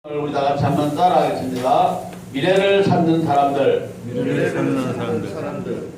우리 다 같이 한번 따라하겠습니다. 미래를 찾는 사람들. 미래를 찾는 사람들.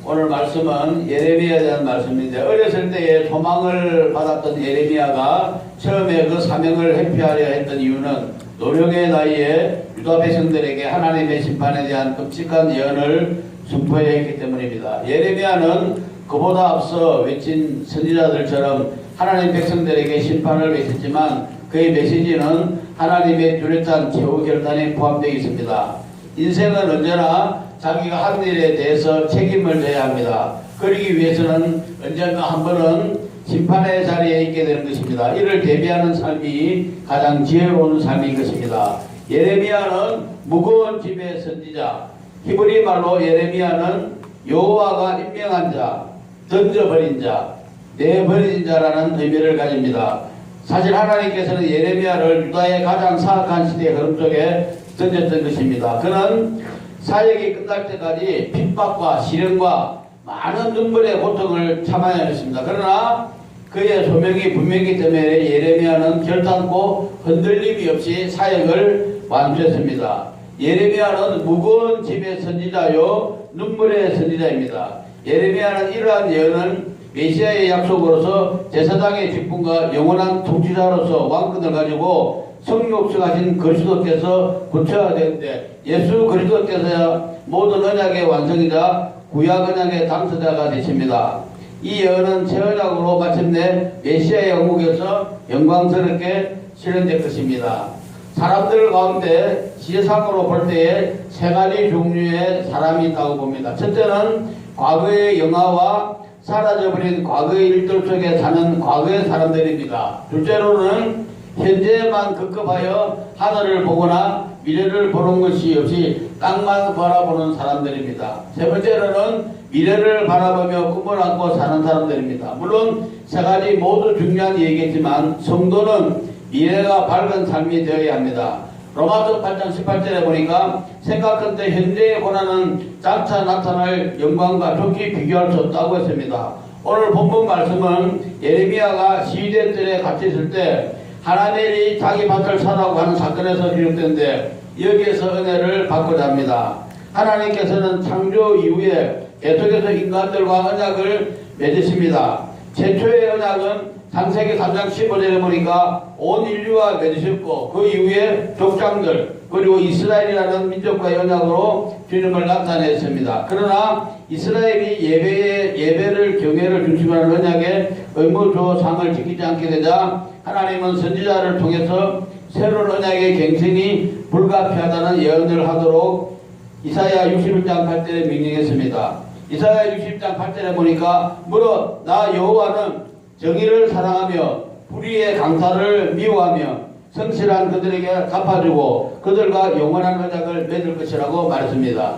오늘 말씀은 예레미야에 대한 말씀인데, 어렸을 때에 소망을 받았던 예레미야가 처음에 그 사명을 회피하려 했던 이유는 노령의 나이에 유다 백성들에게 하나님의 심판에 대한 끔찍한 예언을 선포해야 했기 때문입니다. 예레미야는 그보다 앞서 외친 선지자들처럼 하나님 백성들에게 심판을 외쳤지만 그의 메시지는 하나님의 뚜렷한 최후 결단에 포함되어 있습니다. 인생은 언제나 자기가 한 일에 대해서 책임을 져야 합니다. 그러기 위해서는 언젠가 한 번은 심판의 자리에 있게 되는 것입니다. 이를 대비하는 삶이 가장 지혜로운 삶인 것입니다. 예레미야는 무거운 짐의 선지자, 히브리 말로 예레미야는 여호와가 임명한 자, 던져버린 자, 내버린 자라는 의미를 가집니다. 사실 하나님께서는 예레미야를 유다의 가장 사악한 시대의 흐름 속에 던졌던 것입니다. 그는 사역이 끝날 때까지 핍박과 시련과 많은 눈물의 고통을 참아야 했습니다. 그러나 그의 소명이 분명히 때문에 예레미야는 결단코 흔들림이 없이 사역을 완수했습니다. 예레미야는 무거운 짐의 선지자요 눈물의 선지자입니다. 예레미야는 이러한 예언을 메시아의 약속으로서 제사장의 직분과 영원한 통치자로서 왕권을 가지고 성육수하신 그리스도께서 구체화되는데 예수 그리스도께서야 모든 언약의 완성이자 구약 언약의 당사자가 되십니다. 이 예언은 새 언약으로 마침내 메시아의 영국에서 영광스럽게 실현될 것입니다. 사람들 가운데 시세상으로 볼 때에 세 가지 종류의 사람이 있다고 봅니다. 첫째는 과거의 영화와 사라져버린 과거의 일들 속에 사는 과거의 사람들입니다. 둘째로는 현재만 급급하여 하늘을 보거나 미래를 보는 것이 없이 땅만 바라보는 사람들입니다. 세 번째로는 미래를 바라보며 꿈을 안고 사는 사람들입니다. 물론 세 가지 모두 중요한 얘기겠지만 성도는 미래가 밝은 삶이 되어야 합니다. 로마서 8장 18절에 보니까 생각한때 현재의 고난은 장차 나타날 영광과 좋게 비교할 수 없다고 했습니다. 오늘 본문 말씀은 예레미야가 시대들에 갇혀 있을 때 하나님이 자기 밭을 사라고 하는 사건에서 기록되는데 여기에서 은혜를 받고자 합니다. 하나님께서는 창조 이후에 계속해서 인간들과 언약을 맺으십니다. 최초의 언약은 창세기 3장 15절에 보니까 온 인류와 맺으셨고 그 이후에 족장들 그리고 이스라엘이라는 민족과의 언약으로 주님을 나타냈습니다. 그러나 이스라엘이 예배를 경외를 중심으로 언약의 의무 주어 상을 지키지 않게 되자 하나님은 선지자를 통해서 새로운 언약의 갱생이 불가피하다는 예언을 하도록 이사야 61장 8절에 명령했습니다. 이사야 60장 8절에 보니까 무릇 나 여호와는 정의를 사랑하며 불의의 강사를 미워하며 성실한 그들에게 갚아주고 그들과 영원한 언약을 맺을 것이라고 말했습니다.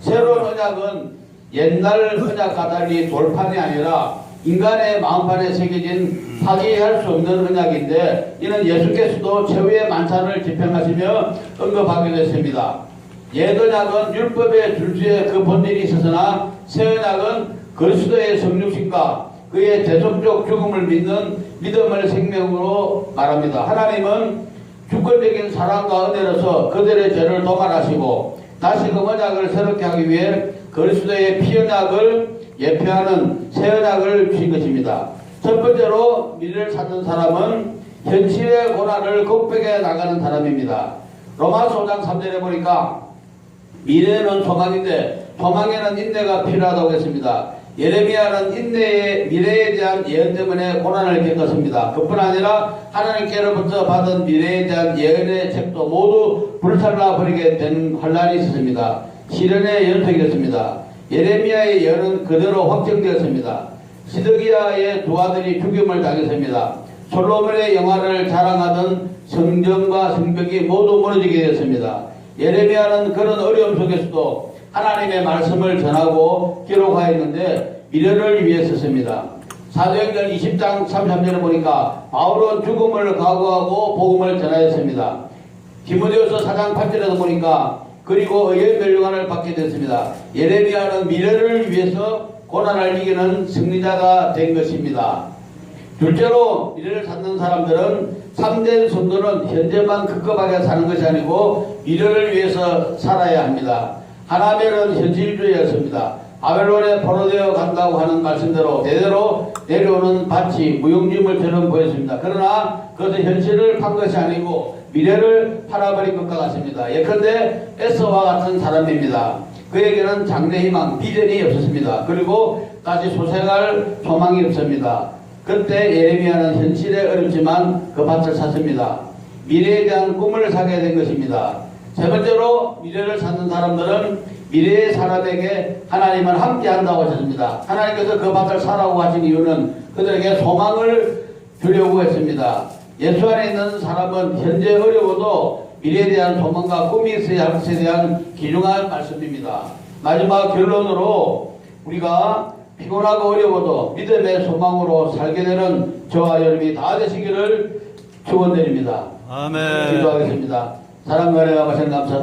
새로운 언약은 옛날 언약과 달리 돌판이 아니라 인간의 마음판에 새겨진 파기할 수 없는 언약인데 이는 예수께서도 최후의 만찬을 집행하시며 언급하게 됐습니다. 옛 언약은 율법의 줄수에 그 본질이 있었으나 새 언약은 그리스도의 성육신과 그의 대속적 죽음을 믿는 믿음을 생명으로 말합니다. 하나님은 주권적인 사랑과 은혜로서 그들의 죄를 도말하시고 다시금 언약을 새롭게 하기 위해 그리스도의 피언약을 예표하는 새 언약을 주신 것입니다. 첫 번째로 미래를 찾는 사람은 현실의 고난을 극복해 나가는 사람입니다. 로마서 5장 3절에 보니까 미래는 소망인데 소망에는 인내가 필요하다고 했습니다. 예레미야는 인내의 미래에 대한 예언 때문에 고난을 겪었습니다. 그뿐 아니라 하나님께로부터 받은 미래에 대한 예언의 책도 모두 불살라 버리게 된 환란이 있었습니다. 시련의 연속이었습니다. 예레미야의 예언은 그대로 확정되었습니다. 시드기야의 두 아들이 죽임을 당했습니다. 솔로몬의 영화를 자랑하던 성전과 성벽이 모두 무너지게 되었습니다. 예레미야는 그런 어려움 속에서도 하나님의 말씀을 전하고 기록하였는데 미래를 위해 썼습니다. 사도행전 20장 33절에 보니까 바울은 죽음을 각오하고 복음을 전하였습니다. 디모데후서 4장 8절에도 보니까 그리고 의의 멸류관을 받게 됐습니다. 예레미야는 미래를 위해서 고난을 이기는 승리자가 된 것입니다. 둘째로 미래를 찾는 사람들은 참된 성도는 현재만 급급하게 사는 것이 아니고 미래를 위해서 살아야 합니다. 하나멜은 현실주의였습니다. 바벨론에 포로되어 간다고 하는 말씀대로 대대로 내려오는 밭이 무용지물처럼 보였습니다. 그러나 그것은 현실을 판 것이 아니고 미래를 팔아버린 것과 같습니다. 예컨대 에서와 같은 사람입니다. 그에게는 장래희망, 비전이 없었습니다. 그리고 다시 소생할 소망이 없습니다. 그때 예레미야는 현실에 어렵지만 그 밭을 샀습니다. 미래에 대한 꿈을 사게 된 것입니다. 세 번째로 미래를 찾는 사람들은 미래의 사람에게 하나님은 함께한다고 하셨습니다. 하나님께서 그 밭을 사라고 하신 이유는 그들에게 소망을 주려고 했습니다. 예수 안에 있는 사람은 현재 어려워도 미래에 대한 소망과 꿈이 있어야 할 것에 대한 귀중한 말씀입니다. 마지막 결론으로 우리가 피곤하고 어려워도 믿음의 소망으로 살게 되는 저와 여러분이 다 되시기를 축원드립니다. 아멘. 기도하겠습니다. 사랑과 은혜가 마신 감사